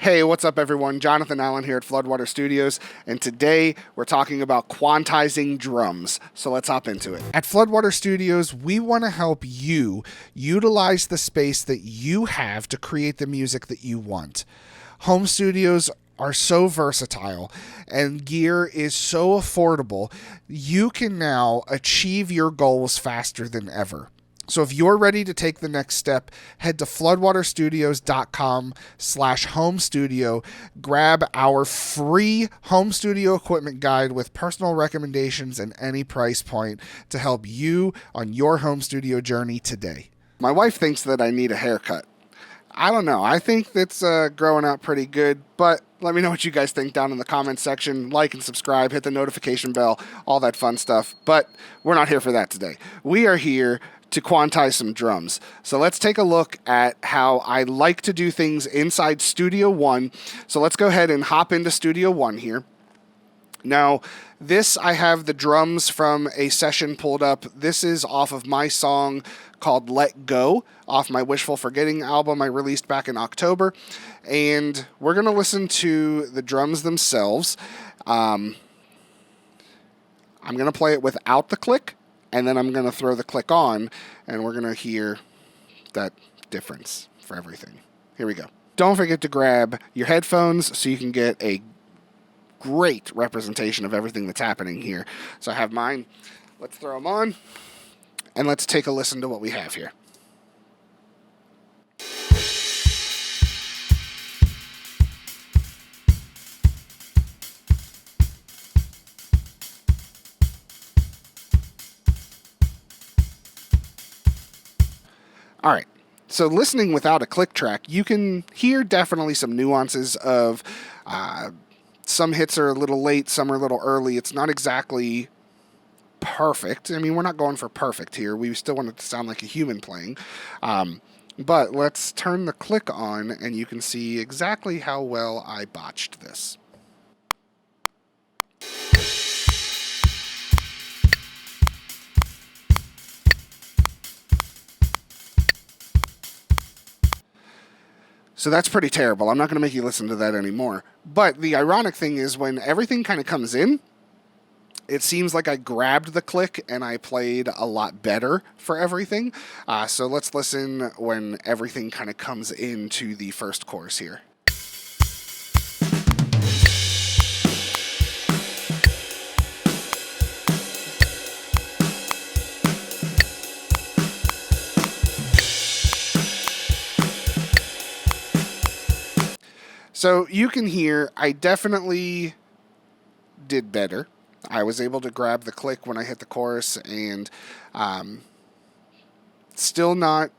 Hey, what's up, everyone? Jonathan Allen here at Floodwater Studios, and today we're talking about quantizing drums. So let's hop into it. At Floodwater Studios, we want to help you utilize the space that you have to create the music that you want. Home studios are so versatile and gear is so affordable, you can now achieve your goals faster than ever. So if you're ready to take the next step, head to floodwaterstudios.com/home studio, grab our free home studio equipment guide with personal recommendations and any price point to help you on your home studio journey today. My wife thinks that I need a haircut. I don't know. I think that's growing out pretty good, but let me know what you guys think down in the comments section. Like and subscribe, hit the notification bell, all that fun stuff. But we're not here for that today. We are here to quantize some drums. So let's take a look at how I like to do things inside Studio One. So let's go ahead and hop into Studio One here. Now, this, I have the drums from a session pulled up. This is off of my song called Let Go, off my Wishful Forgetting album I released back in October. And we're going to listen to the drums themselves. I'm going to play it without the click, and then I'm going to throw the click on, and we're going to hear that difference for everything. Here we go. Don't forget to grab your headphones so you can get a great representation of everything that's happening here. So I have mine. Let's throw them on, and let's take a listen to what we have here. All right, so listening without a click track, you can hear definitely some nuances of some hits are a little late, some are a little early. It's not exactly perfect. I mean, we're not going for perfect here. We still want it to sound like a human playing. But let's turn the click on, and you can see exactly how well I botched this. So that's pretty terrible. I'm not going to make you listen to that anymore. But the ironic thing is when everything kind of comes in, it seems like I grabbed the click and I played a lot better for everything. So let's listen when everything kind of comes into the first chorus here. So you can hear I definitely did better. I was able to grab the click when I hit the chorus, and still not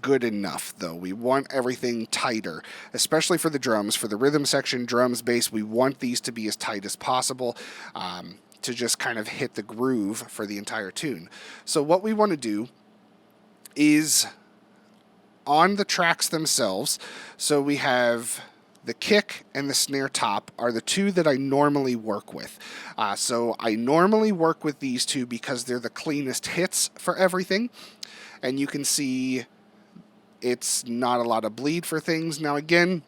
good enough, though. We want everything tighter, especially for the drums. For the rhythm section, drums, bass, we want these to be as tight as possible to just kind of hit the groove for the entire tune. So what we want to do is on the tracks themselves, so we have the kick and the snare top are the two that I normally work with. So I normally work with these two because they're the cleanest hits for everything. And you can see it's not a lot of bleed for things. Now again,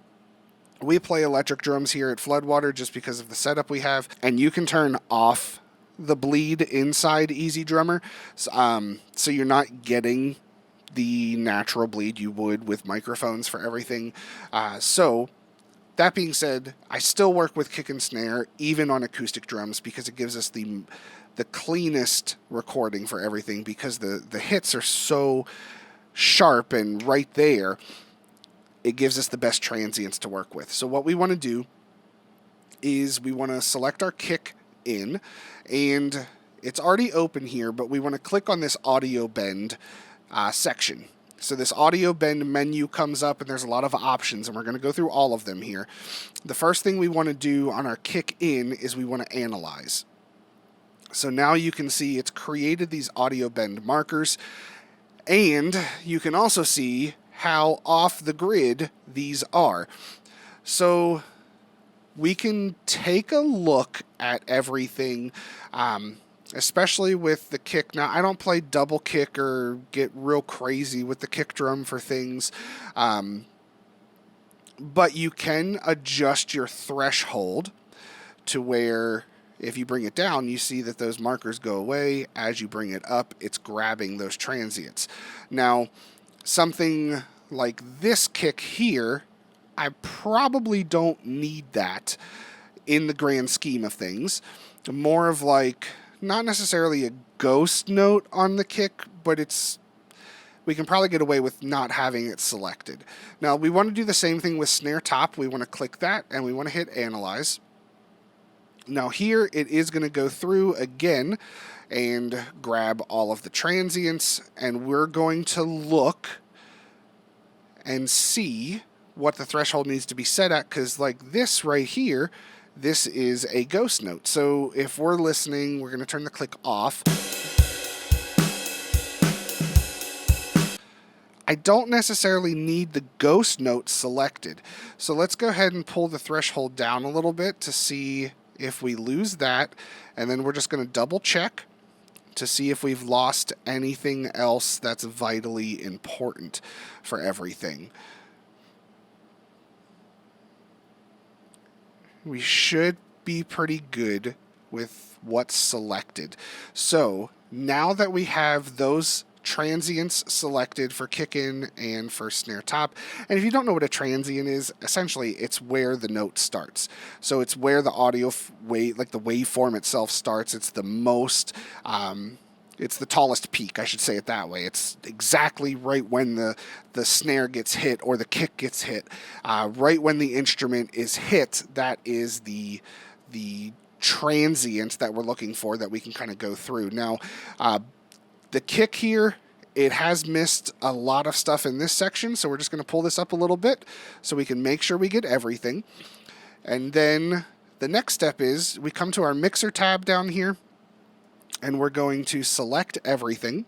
we play electric drums here at Floodwater just because of the setup we have. And you can turn off the bleed inside Easy Drummer. So you're not getting the natural bleed you would with microphones for everything. So that being said, I still work with kick and snare even on acoustic drums because it gives us the cleanest recording for everything because the hits are so sharp and right there. It gives us the best transients to work with. So what we want to do is we want to select our kick in, and it's already open here, but we want to click on this audio bend section. So this audio bend menu comes up, and there's a lot of options, and we're going to go through all of them here. The first thing we want to do on our kick in is we want to analyze. So now you can see it's created these audio bend markers, and you can also see how off the grid these are. So we can take a look at everything, especially with the kick. Now, I don't play double kick or get real crazy with the kick drum for things. but you can adjust your threshold to where if you bring it down, you see that those markers go away. As you bring it up, it's grabbing those transients. Now, something like this kick here, I probably don't need that in the grand scheme of things. More of like, not necessarily a ghost note on the kick, but we can probably get away with not having it selected. Now, we want to do the same thing with snare top. We want to click that, and we want to hit analyze. Now here it is going to go through again and grab all of the transients, and we're going to look and see what the threshold needs to be set at, because like this right here, this is a ghost note. So if we're listening, we're going to turn the click off. I don't necessarily need the ghost note selected. So let's go ahead and pull the threshold down a little bit to see if we lose that, and then we're just going to double check to see if we've lost anything else that's vitally important for everything. We should be pretty good with what's selected. So now that we have those transients selected for kick in and for snare top. And if you don't know what a transient is, essentially it's where the note starts. So it's where the audio like the waveform itself starts. It's the most, it's the tallest peak, I should say it that way. It's exactly right when the snare gets hit or the kick gets hit. Right when the instrument is hit, that is the transient that we're looking for that we can kind of go through. Now, the kick here, it has missed a lot of stuff in this section, so we're just going to pull this up a little bit so we can make sure we get everything. And then the next step is we come to our mixer tab down here, and we're going to select everything,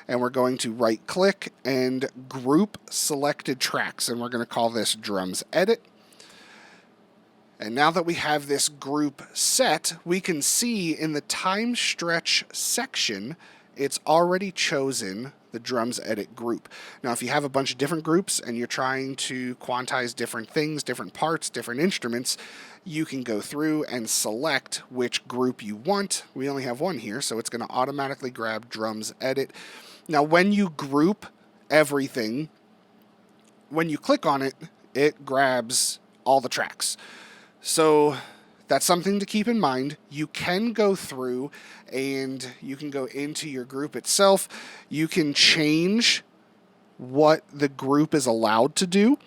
and we're going to right click and group selected tracks, and we're going to call this drums edit. And now that we have this group set, we can see in the time stretch section it's already chosen the drums edit group. Now, if you have a bunch of different groups and you're trying to quantize different things, different parts, different instruments, you can go through and select which group you want. We only have one here, so it's going to automatically grab drums edit. Now, when you group everything, when you click on it, it grabs all the tracks. So that's something to keep in mind. You can go through and you can go into your group itself. You can change what the group is allowed to do,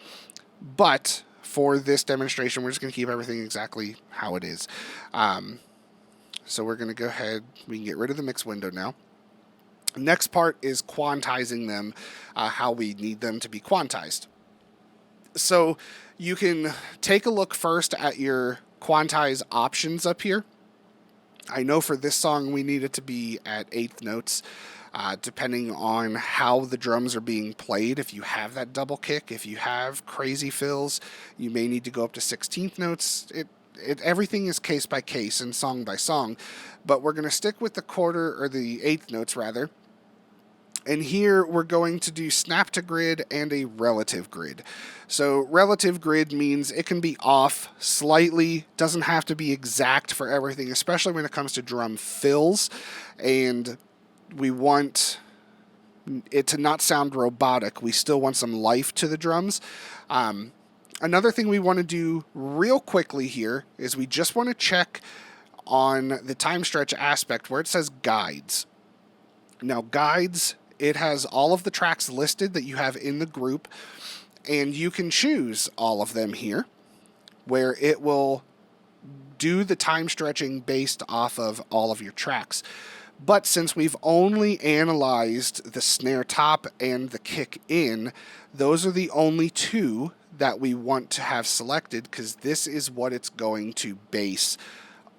but for this demonstration, we're just going to keep everything exactly how it is. So we're going to go ahead, we can get rid of the mix window now. Next part is quantizing them, how we need them to be quantized. So you can take a look first at your quantize options up here. I know for this song we need it to be at eighth notes, depending on how the drums are being played. If you have that double kick, if you have crazy fills, you may need to go up to 16th notes. Everything is case by case and song by song, but we're going to stick with the quarter or the eighth notes rather. And here we're going to do snap to grid and a relative grid. So relative grid means it can be off slightly, doesn't have to be exact for everything, especially when it comes to drum fills. And we want it to not sound robotic. We still want some life to the drums. Another thing we want to do real quickly here is we just want to check on the time stretch aspect where it says guides. Now guides, it has all of the tracks listed that you have in the group, and you can choose all of them here, where it will do the time stretching based off of all of your tracks. But since we've only analyzed the snare top and the kick in, those are the only two that we want to have selected, because this is what it's going to base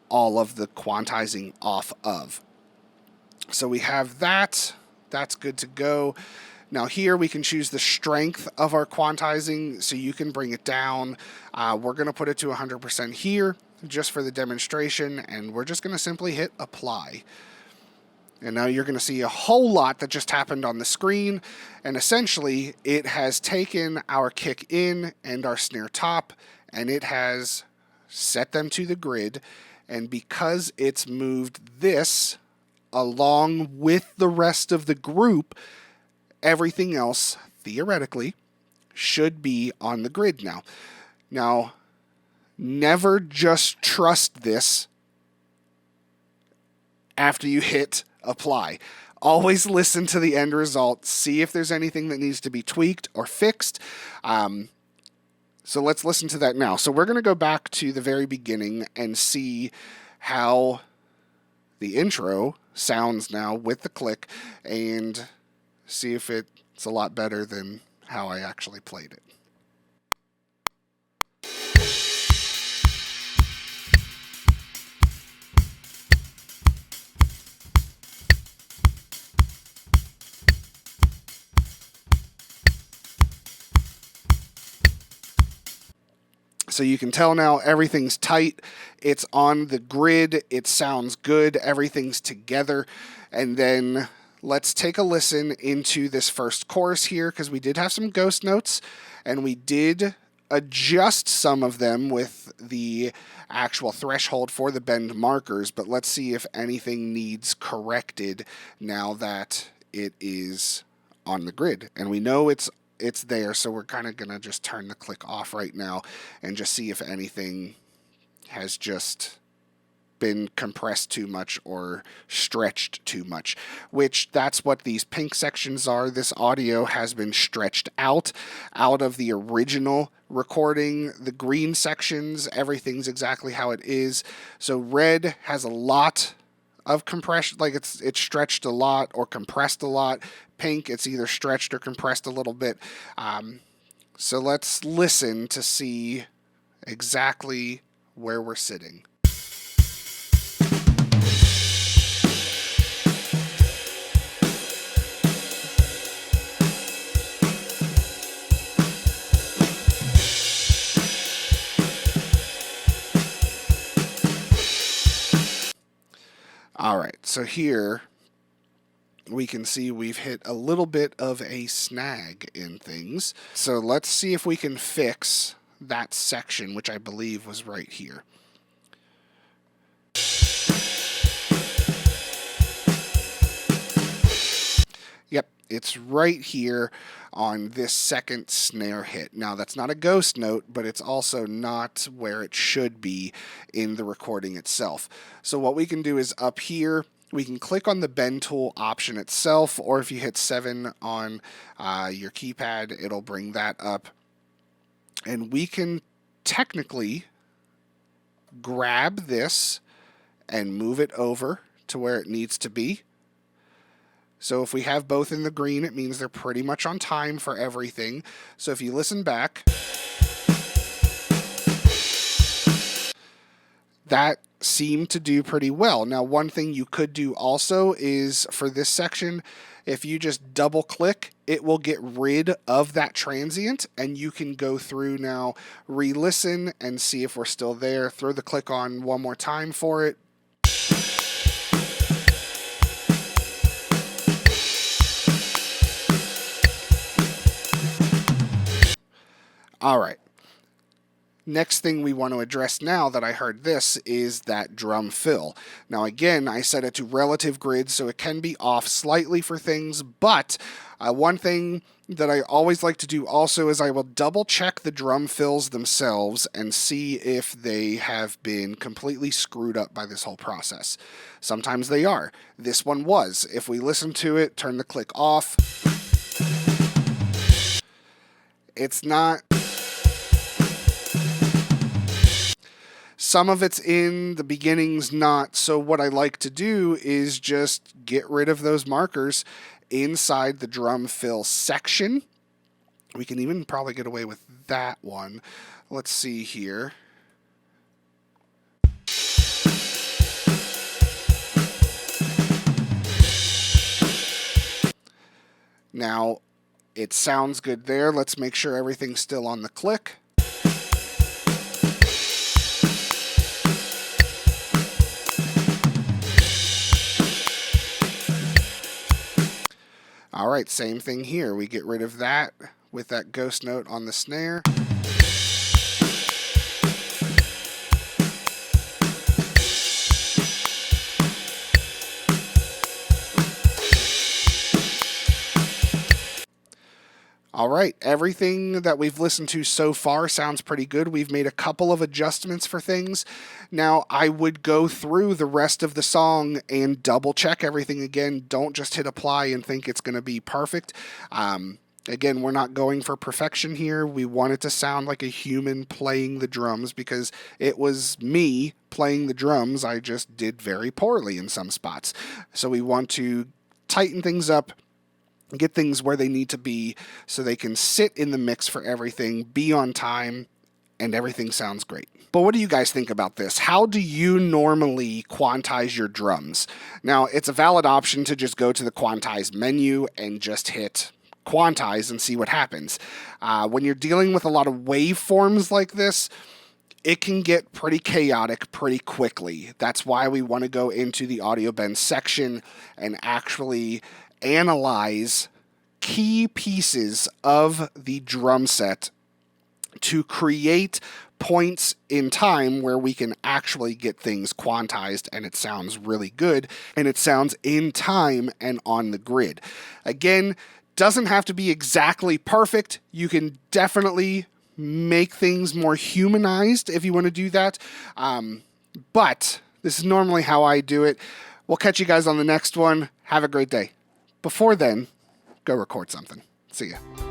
all of the quantizing off of. So we have that. That's good to go. Now here we can choose the strength of our quantizing, so you can bring it down. We're going to put it to 100% here just for the demonstration, and we're just going to simply hit apply. And now you're going to see a whole lot that just happened on the screen. And essentially, it has taken our kick in and our snare top, and it has set them to the grid. And because it's moved this along with the rest of the group, everything else, theoretically, should be on the grid now. Now, never just trust this after you hit apply. Always listen to the end result. See if there's anything that needs to be tweaked or fixed. So let's listen to that now. So we're going to go back to the very beginning and see how the intro sounds now with the click and see if it's a lot better than how I actually played it. So you can tell now everything's tight. It's on the grid. It sounds good. Everything's together. And then let's take a listen into this first chorus here, because we did have some ghost notes and we did adjust some of them with the actual threshold for the bend markers. But let's see if anything needs corrected now that it is on the grid. And we know it's there, so we're kind of going to just turn the click off right now and just see if anything has just been compressed too much or stretched too much, which that's what these pink sections are. This audio has been stretched out of the original recording. The green sections, everything's exactly how it is. So red has a lot of compression, like it's stretched a lot or compressed a lot. Pink, it's either stretched or compressed a little bit. So let's listen to see exactly where we're sitting. All right, so here we can see we've hit a little bit of a snag in things. So let's see if we can fix that section, which I believe was right here. Yep, it's right here on this second snare hit. Now, that's not a ghost note, but it's also not where it should be in the recording itself. So what we can do is up here, we can click on the bend tool option itself, or if you hit 7 on your keypad, it'll bring that up. And we can technically grab this and move it over to where it needs to be. So if we have both in the green, it means they're pretty much on time for everything. So if you listen back, that seemed to do pretty well. Now, one thing you could do also is for this section, if you just double click, it will get rid of that transient, and you can go through now, re-listen and see if we're still there. Throw the click on one more time for it. All right. Next thing we want to address now that I heard this is that drum fill. Now again, I set it to relative grid, so it can be off slightly for things, but one thing that I always like to do also is I will double check the drum fills themselves and see if they have been completely screwed up by this whll process. Sometimes they are. This one was. If we listen to it, turn the click off, it's not. Some of it's in, the beginning's not. So what I like to do is just get rid of those markers inside the drum fill section. We can even probably get away with that one. Let's see here. Now, it sounds good there. Let's make sure everything's still on the click. right, same thing here. We get rid of that with that ghost note on the snare. All right, everything that we've listened to so far sounds pretty good. We've made a couple of adjustments for things. Now, I would go through the rest of the song and double check everything again. Don't just hit apply and think it's going to be perfect. Again, we're not going for perfection here. We want it to sound like a human playing the drums because it was me playing the drums. I just did very poorly in some spots. So we want to tighten things up, get things where they need to be so they can sit in the mix for everything, be on time, and everything sounds great. But what do you guys think about this? How do you normally quantize your drums? Now, it's a valid option to just go to the quantize menu and just hit quantize and see what happens. When you're dealing with a lot of waveforms like this, it can get pretty chaotic pretty quickly. That's why we want to go into the audio bend section and actually analyze key pieces of the drum set to create points in time where we can actually get things quantized and it sounds really good and it sounds in time and on the grid. Again, doesn't have to be exactly perfect. You can definitely make things more humanized if you want to do that. But this is normally how I do it. We'll catch you guys on the next one. Have a great day. Before then, go record something. See ya.